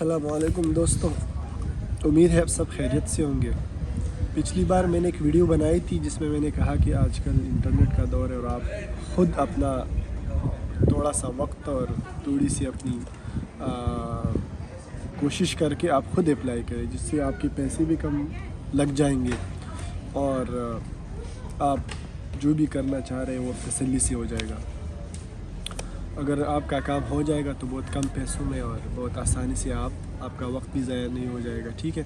अस्सलाम वालेकुम दोस्तों, उम्मीद है आप सब खैरियत से होंगे। पिछली बार मैंने एक वीडियो बनाई थी जिसमें मैंने कहा कि आजकल इंटरनेट का दौर है और आप ख़ुद अपना थोड़ा सा वक्त और थोड़ी सी अपनी कोशिश करके आप ख़ुद अप्लाई करें, जिससे आपके पैसे भी कम लग जाएंगे और आप जो भी करना चाह रहे हैं वो तसल्ली से हो जाएगा। अगर आपका काम हो जाएगा तो बहुत कम पैसों में और बहुत आसानी से आपका वक्त भी ज़ाया नहीं हो जाएगा, ठीक है।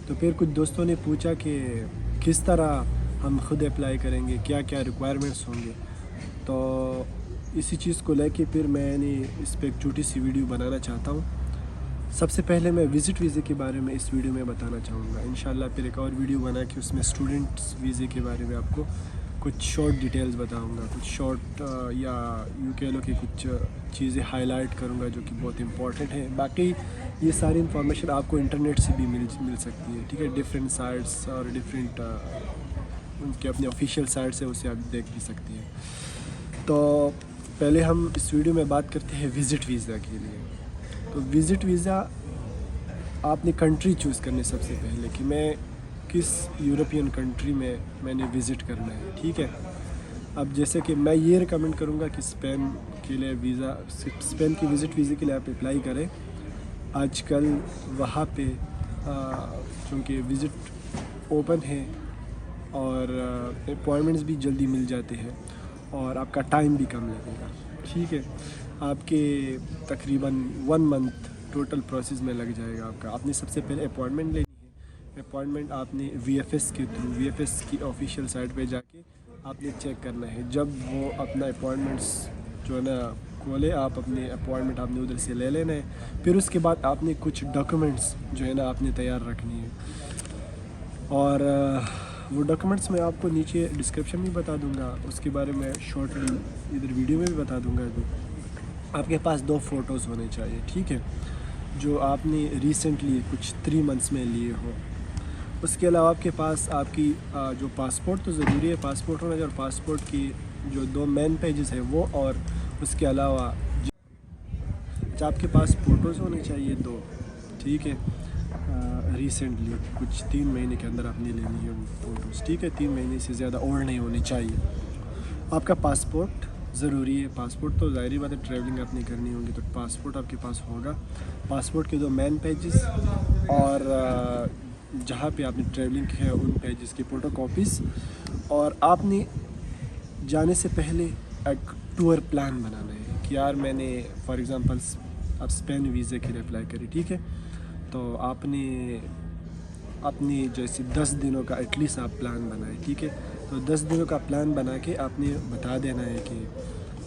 तो फिर कुछ दोस्तों ने पूछा कि किस तरह हम खुद अप्लाई करेंगे, क्या क्या रिक्वायरमेंट्स होंगे। तो इसी चीज़ को लेके फिर मैंने इस पर एक छोटी सी वीडियो बनाना चाहता हूँ। सबसे पहले मैं विज़िट वीज़े के बारे में इस वीडियो में बताना चाहूँगा। इंशाल्लाह फिर एक और वीडियो बना के उसमें स्टूडेंट्स वीज़े के बारे में आपको कुछ शॉर्ट डिटेल्स बताऊंगा, कुछ शॉर्ट या यूँ कह लो कि कुछ चीज़ें हाईलाइट करूंगा जो कि बहुत इंपॉर्टेंट है। बाकी ये सारी इन्फॉर्मेशन आपको इंटरनेट से भी मिल सकती है, ठीक है। डिफरेंट साइट्स और डिफरेंट उनके अपने ऑफिशियल साइट्स है, उसे आप देख भी सकती हैं। तो पहले हम इस वीडियो में बात करते हैं विज़िट वीज़ा के लिए। तो विज़िट वीज़ा आपने कंट्री चूज़ करनी सबसे पहले कि मैं किस यूरोपियन कंट्री में मैंने विज़िट करना है, ठीक है। अब जैसे कि मैं ये रिकमेंड करूँगा कि स्पेन के लिए स्पेन की विज़िट वीज़े के लिए आप अप्लाई करें। आजकल वहाँ पे चूँकि विज़िट ओपन है और अपॉइंटमेंट्स भी जल्दी मिल जाते हैं और आपका टाइम भी कम लगेगा, ठीक है। आपके तकरीबन 1 मंथ टोटल प्रोसेस में लग जाएगा आपका। आपने सबसे पहले अपॉइंटमेंट लेनी है। अपॉइंटमेंट आपने VFS के थ्रू, VFS की ऑफिशियल साइट पे जाके आपने चेक करना है। जब वो अपना अपॉइंटमेंट्स जो है ना खोले, आप अपने अपॉइंटमेंट आपने उधर से ले लेना है। फिर उसके बाद आपने कुछ डॉक्यूमेंट्स जो है ना आपने तैयार रखनी है और वो डॉक्यूमेंट्स मैं आपको नीचे डिस्क्रिप्शन में बता दूंगा, उसके बारे में शॉर्टली इधर वीडियो में भी बता दूंगा। तो आपके पास 2 फ़ोटोज़ होने चाहिए, ठीक है, जो आपने रिसेंटली कुछ 3 मंथ्स में लिए हो। उसके अलावा आपके पास आपकी जो पासपोर्ट तो ज़रूरी है, पासपोर्ट होना चाहिए। और पासपोर्ट की जो 2 मेन पेजेस है वो, और उसके अलावा आपके पास फ़ोटोज़ होने चाहिए 2, ठीक है। रिसेंटली कुछ 3 महीने के अंदर आपने लेनी है वो फ़ोटोज़, ठीक है। 3 महीने से ज़्यादा ओल्ड नहीं होनी चाहिए। आपका पासपोर्ट ज़रूरी है। पासपोर्ट तो ज़ाहिर बात है, ट्रैवलिंग आपने करनी होगी तो पासपोर्ट आपके पास होगा। पासपोर्ट के 2 मेन पेजेस और जहाँ पे आपने ट्रैवलिंग की है उन पेजेस की फ़ोटो कॉपीज़। और आपने जाने से पहले एक टूर प्लान बनाना है कि यार मैंने फॉर एग्ज़ाम्पल आप स्पेन वीज़े के लिए अप्लाई करी, ठीक है। तो आपने अपनी जैसे 10 दिनों का एटलीस्ट आप प्लान बनाए, ठीक है। तो 10 दिनों का प्लान बना के आपने बता देना है कि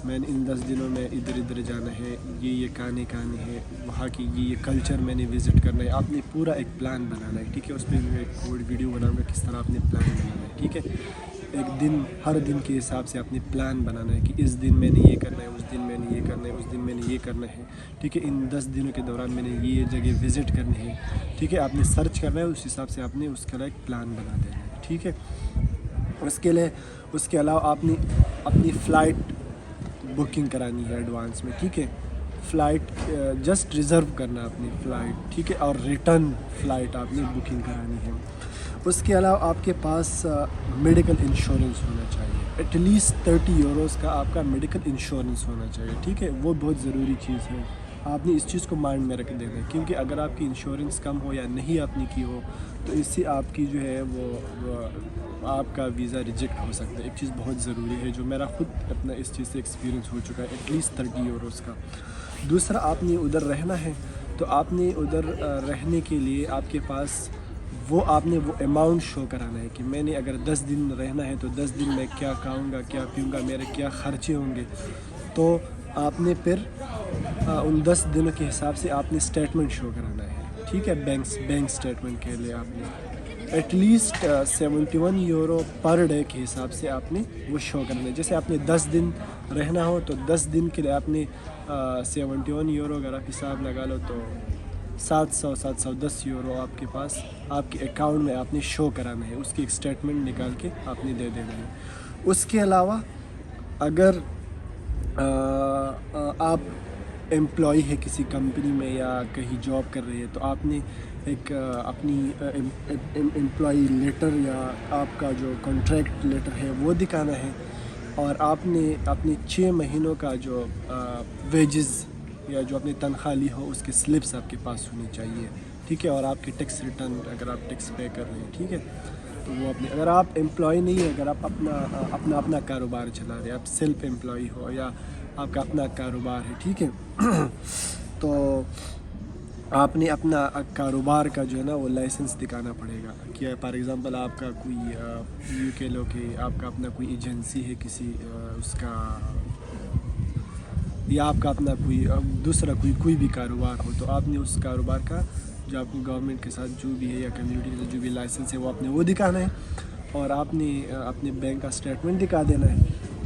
मैंने इन 10 दिनों में इधर इधर जाना है, ये खाने है, वहाँ की ये कल्चर मैंने विज़िट करना है। आपने पूरा एक प्लान बनाना है, ठीक है। उस पर मैं एक वीडियो बनाऊंगा किस तरह आपने प्लान बनाना है, ठीक है। एक दिन, हर दिन के हिसाब से आपने प्लान बनाना है कि इस दिन मैंने ये करना है, उस दिन मैंने ये करना है, उस दिन मैंने ये करना है, ठीक है। इन 10 दिनों के दौरान मैंने ये जगह विज़िट करनी है, ठीक है। आपने सर्च करना है, उस हिसाब से आपने उसका एक प्लान बना देना है, ठीक है। उसके अलावा आपने अपनी फ़्लाइट बुकिंग करानी है एडवांस में, ठीक है। फ़्लाइट जस्ट रिज़र्व करना है अपनी फ़्लाइट, ठीक है। और रिटर्न फ़्लाइट आपने बुकिंग करानी है। उसके अलावा आपके पास मेडिकल इंश्योरेंस होना चाहिए। एटलीस्ट 30 यूरोज़ का आपका मेडिकल इंश्योरेंस होना चाहिए, ठीक है। वो बहुत ज़रूरी चीज़ है, आपने इस चीज़ को माइंड में रख देना है, क्योंकि अगर आपकी इंश्योरेंस कम हो या नहीं आपने की हो तो इससे आपकी जो है वो आपका वीज़ा रिजेक्ट हो सकता है। एक चीज़ बहुत ज़रूरी है जो मेरा ख़ुद अपना इस चीज़ से एक्सपीरियंस हो चुका है, एटलीस्ट 30 यूरोज़ का। दूसरा, आपने उधर रहना है तो आपने उधर रहने के लिए आपके पास आपने वो अमाउंट शो कराना है कि मैंने अगर 10 दिन रहना है तो 10 दिन मैं क्या खाऊंगा, क्या पीऊंगा, मेरे क्या खर्चे होंगे। तो आपने फिर उन 10 दिनों के हिसाब से आपने स्टेटमेंट शो कराना है, ठीक है। बैंक स्टेटमेंट के लिए आपने एटलीस्ट 71 यूरो पर डे के हिसाब से आपने वो शो करना है। जैसे आपने 10 दिन रहना हो तो 10 दिन के लिए आपने 71 यूरो अगर आप हिसाब लगा लो तो 710 यूरो आपके पास आपके अकाउंट में आपने शो कराना है। उसकी एक स्टेटमेंट निकाल के आपने दे देना है। उसके अलावा अगर आप एम्प्लॉय है किसी कंपनी में या कहीं जॉब कर रही है तो आपने एक अपनी एम्प्लॉय लेटर या आपका जो कॉन्ट्रैक्ट लेटर है वो दिखाना है, और आपने अपने 6 महीनों का जो वेजेस या जो अपनी तनख्वाह ली हो उसकी स्लिप्स आपके पास होनी चाहिए, ठीक है। और आपके टैक्स रिटर्न अगर आप टैक्स पे कर रहे हैं, ठीक है, तो वो अपने, अगर आप एम्प्लॉय नहीं है, अगर आप अपना कारोबार चला रहे हैं, आप सेल्फ एम्प्लॉय हो या आपका अपना कारोबार है, ठीक है, तो आपने अपना कारोबार का जो है ना वो लाइसेंस दिखाना पड़ेगा कि फॉर एग्ज़ाम्पल आपका कोई यूँ कह लो कि आपका अपना कोई एजेंसी है किसी उसका, या आपका अपना कोई दूसरा कोई भी कारोबार हो, तो आपने उस कारोबार का जो आपको गवर्नमेंट के साथ जो भी है या कम्युनिटी के साथ जो भी लाइसेंस है वो आपने वो दिखाना है, और आपने अपने बैंक का स्टेटमेंट दिखा देना है,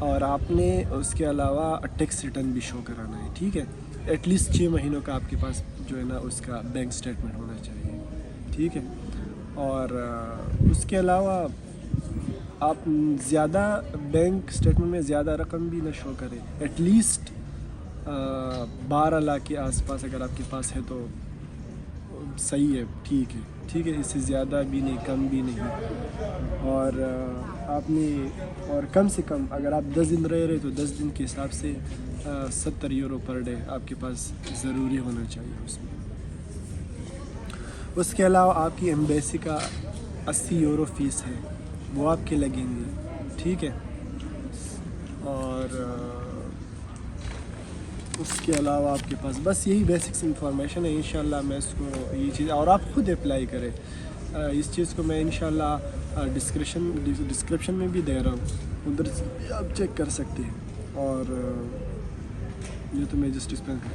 और आपने उसके अलावा टैक्स रिटर्न भी शो कराना है, ठीक है। एटलीस्ट 6 महीनों का आपके पास जो है ना उसका बैंक स्टेटमेंट होना चाहिए, ठीक है। और उसके अलावा आप ज़्यादा बैंक स्टेटमेंट में ज़्यादा रकम भी ना शो करें, एटलीस्ट 12 लाख के आसपास अगर आपके पास है तो सही है, ठीक है, इससे ज़्यादा भी नहीं कम भी नहीं। और आपने, और कम से कम अगर आप 10 दिन रह रहे तो 10 दिन के हिसाब से 70 यूरो पर डे आपके पास ज़रूरी होना चाहिए उसमें। उसके अलावा आपकी एम्बेसी का 80 यूरो फ़ीस है वो आपके लगेंगे, ठीक है। और उसके अलावा आपके पास बस यही बेसिक्स इंफॉर्मेशन है। इंशाल्लाह मैं इसको ये चीज़, और आप खुद अप्लाई करें इस चीज़ को, मैं इंशाल्लाह डिस्क्रिप्शन में भी दे रहा हूँ, उधर से आप चेक कर सकते हैं। और ये तो मैं जस्ट एक्सप्लेन कर